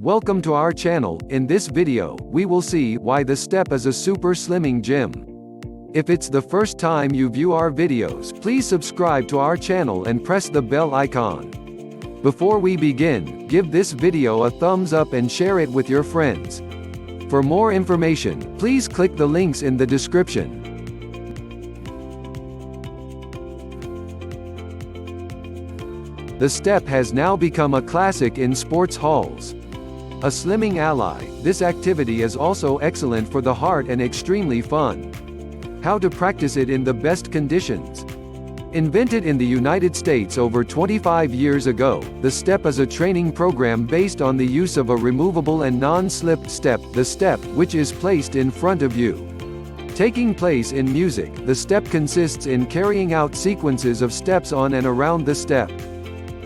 Welcome to our channel. In this video, we will see why the step is a super slimming gym. If it's the first time you view our videos, please subscribe to our channel and press the bell icon. Before we begin, give this video a thumbs up and share it with your friends. For more information, please click the links in the description. The step has now become a classic in sports halls. A slimming ally, this activity is also excellent for the heart and extremely fun. How to practice it in the best conditions. Invented in the United States over 25 years ago, the step is a training program based on the use of a removable and non-slip step, the step, which is placed in front of you. Taking place in music, the step consists in carrying out sequences of steps on and around the step.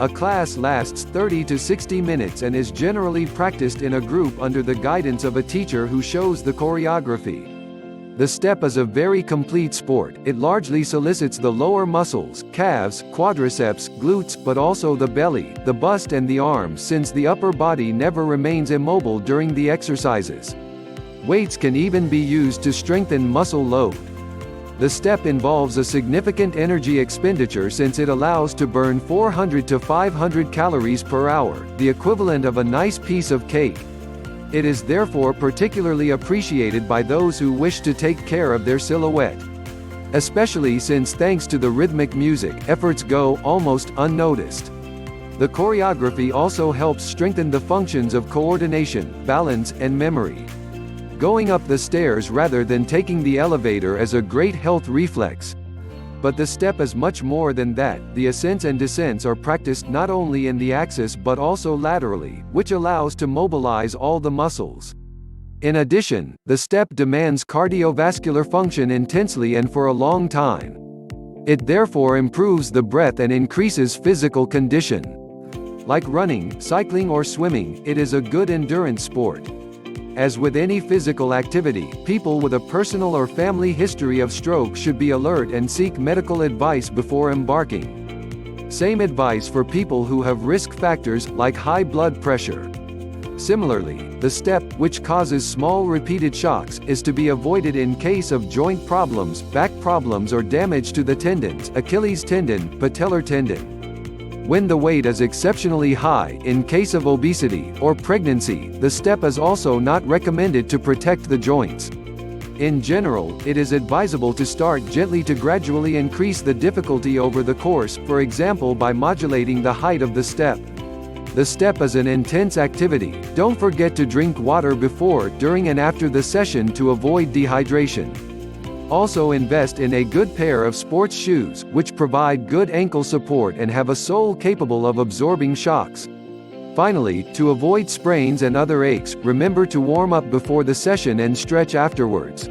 A class lasts 30 to 60 minutes and is generally practiced in a group under the guidance of a teacher who shows the choreography. The step is a very complete sport. It largely solicits the lower muscles, calves, quadriceps, glutes, but also the belly, the bust and the arms, since the upper body never remains immobile during the exercises. Weights can even be used to strengthen muscle load. The step involves a significant energy expenditure since it allows to burn 400 to 500 calories per hour, the equivalent of a nice piece of cake. It is therefore particularly appreciated by those who wish to take care of their silhouette. Especially since thanks to the rhythmic music, efforts go almost unnoticed. The choreography also helps strengthen the functions of coordination, balance, and memory. Going up the stairs rather than taking the elevator is a great health reflex. But the step is much more than that. The ascents and descents are practiced not only in the axis but also laterally, which allows to mobilize all the muscles. In addition, the step demands cardiovascular function intensely and for a long time. It therefore improves the breath and increases physical condition. Like running, cycling or swimming, it is a good endurance sport. As with any physical activity, people with a personal or family history of stroke should be alert and seek medical advice before embarking. Same advice for people who have risk factors, like high blood pressure. Similarly, the step, which causes small repeated shocks, is to be avoided in case of joint problems, back problems or damage to the tendons, Achilles tendon, patellar tendon. When the weight is exceptionally high, in case of obesity, or pregnancy, the step is also not recommended to protect the joints. In general, it is advisable to start gently to gradually increase the difficulty over the course, for example by modulating the height of the step. The step is an intense activity. Don't forget to drink water before, during and after the session to avoid dehydration. Also invest in a good pair of sports shoes, which provide good ankle support and have a sole capable of absorbing shocks. Finally, to avoid sprains and other aches, remember to warm up before the session and stretch afterwards.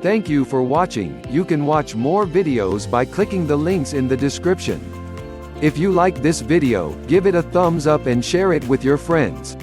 Thank you for watching. You can watch more videos by clicking the links in the description. If you like this video, give it a thumbs up and share it with your friends.